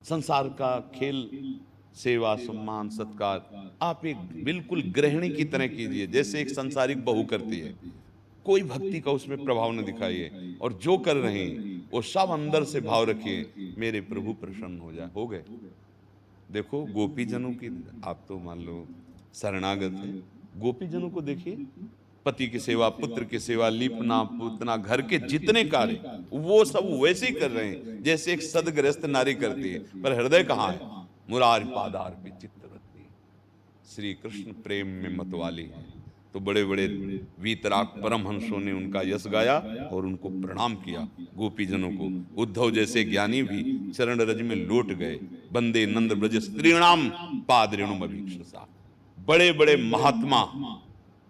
संसार का खेल, सेवा, सम्मान, सत्कार आप एक बिल्कुल गृहिणी की तरह कीजिए, जैसे एक संसारिक बहू करती है। कोई भक्ति का उसमें प्रभाव न दिखाइए, और जो कर रहे हैं वो सब अंदर से भाव रखिए, मेरे प्रभु प्रसन्न हो जाए। हो गए। देखो गोपीजनों की, आप तो मान लो शरणागत हैं, गोपीजनों को देखिए, पति की सेवा, पुत्र की सेवा, लीपना पूतना, घर के जितने कार्य वो सब वैसे ही कर रहे हैं जैसे एक सदगृहस्थ नारी करती है, पर हृदय कहाँ है? मुरारी पादार पे चित्तवृत्ति, श्री कृष्ण प्रेम में मतवाली है। तो बड़े बड़े वीतराग परमहंसों ने उनका यश गाया और उनको प्रणाम किया, गोपीजनों को। उद्धव जैसे ज्ञानी भी चरण रज में लौट गए। बंदे नंद ब्रज स्त्रीणाम पाद रेणुम अभीक्षसा। बड़े बड़े महात्मा,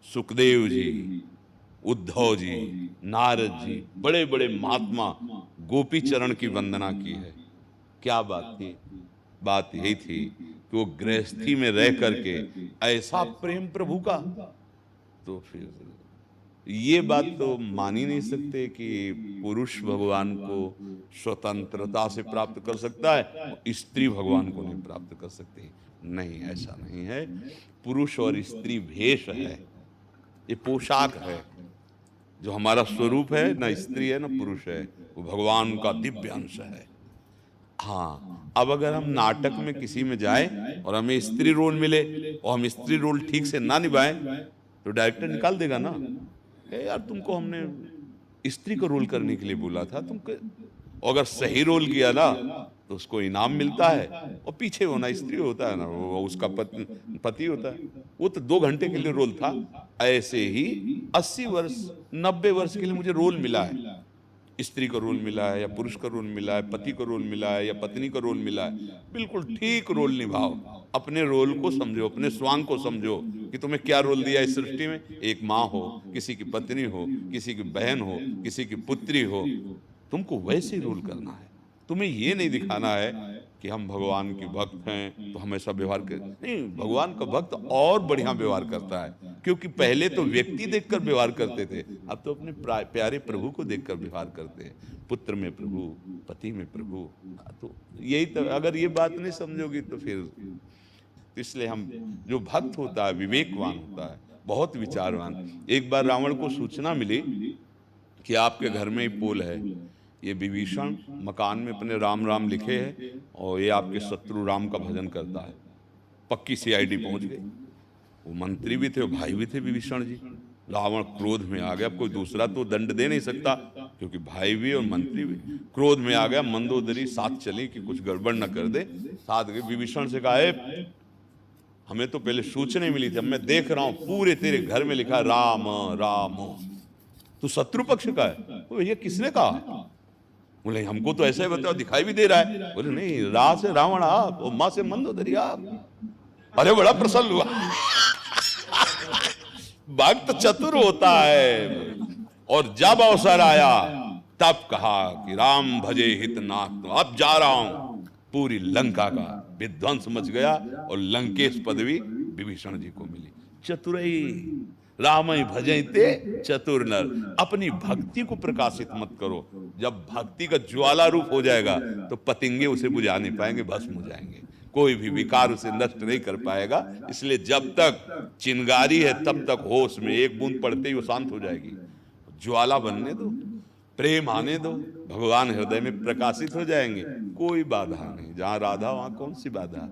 सुखदेव जी, उद्धव जी, नारद जी, बड़े बड़े महात्मा गोपी चरण की वंदना की है। क्या बात थी? बात यही थी कि वो गृहस्थी में रह करके ऐसा प्रेम प्रभु का, तो फिर ये बात तो मान ही नहीं सकते कि पुरुष भगवान को स्वतंत्रता से प्राप्त कर सकता है और स्त्री भगवान को नहीं प्राप्त कर सकती। नहीं, ऐसा नहीं है। पुरुष और स्त्री भेष है, ये पोशाक है। जो हमारा स्वरूप है, ना स्त्री है ना पुरुष है, वो भगवान का दिव्य अंश है। हाँ, अब अगर हम नाटक में किसी में जाए और हमें स्त्री रोल मिले और हम स्त्री रोल ठीक से ना निभाएं, तो डायरेक्टर निकाल देगा ना, यार तुमको हमने स्त्री का रोल करने के लिए बोला था, तुमको अगर सही रोल किया ना तो उसको इनाम मिलता है, और पीछे होना स्त्री होता है ना, वो उसका पति होता है। वो तो 2 घंटे के लिए रोल था। ऐसे ही 80 वर्ष 90 वर्ष के लिए मुझे रोल मिला है, स्त्री का रोल मिला है या पुरुष का रोल मिला है, पति का रोल मिला है या पत्नी का रोल मिला है। बिल्कुल ठीक रोल निभाओ, अपने रोल को समझो, अपने स्वांग को समझो कि तुम्हें क्या रोल दिया इस सृष्टि में। एक माँ हो, किसी की पत्नी हो, किसी की बहन हो, किसी की पुत्री हो, तुमको वैसे ही रोल करना है। तुम्हें ये नहीं दिखाना है कि हम भगवान के भक्त हैं तो हम ऐसा व्यवहार कर, नहीं, भगवान का भक्त और बढ़िया व्यवहार करता है, क्योंकि पहले तो व्यक्ति देखकर व्यवहार करते थे, अब तो अपने प्यारे प्रभु को देखकर व्यवहार करते हैं। पुत्र में प्रभु, पति में प्रभु। तो यही तो, अगर ये बात नहीं समझोगी तो फिर, तो इसलिए हम, जो भक्त होता है विवेकवान होता है, बहुत विचारवान। एक बार रावण को सूचना मिली कि आपके घर में ही पोल है, ये विभीषण मकान में अपने राम राम लिखे है और ये आपके शत्रु राम का भजन करता है। पक्की सीआईडी पहुंच गई। वो मंत्री भी थे और भाई भी थे विभीषण जी। रावण क्रोध में आ गया, अब कोई दूसरा तो दंड दे नहीं सकता क्योंकि भाई भी और मंत्री भी। क्रोध में आ गया, मंदोदरी साथ चली कि कुछ गड़बड़ न कर दे। साथ गए, विभीषण से कहा, हमें तो पहले सूचना मिली थी, अब मैं देख रहा हूं पूरे तेरे घर में लिखा राम राम, तू शत्रु पक्ष का है। भैया किसने कहा? बोले हमको तो ऐसा ही बताओ, दिखाई भी दे रहा है। बोले नहीं, रा से रावण आप और माँ से मंदोदरी आप। अरे बड़ा प्रसन्न हुआ। भक्त चतुर होता है, और जब अवसर आया तब कहा कि राम भजे हितनाथ, तो अब जा रहा हूं। पूरी लंका का विध्वंस मच गया और लंकेश पदवी विभीषण जी को मिली। चतुरई राम भजते चतुर नर। अपनी भक्ति को प्रकाशित मत करो, जब भक्ति का ज्वाला रूप हो जाएगा तो पतिंगे उसे बुझा नहीं पाएंगे, भस्म हो जाएंगे। कोई भी विकार उसे नष्ट नहीं कर पाएगा। इसलिए जब तक चिंगारी है तब तक होश में, एक बूंद पड़ते ही वो शांत हो जाएगी। ज्वाला बनने दो, प्रेम आने दो, भगवान हृदय में प्रकाशित हो जाएंगे। कोई बाधा नहीं, जहां राधा वहां कौन सी बाधा,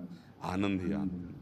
आनंद ही आनंद।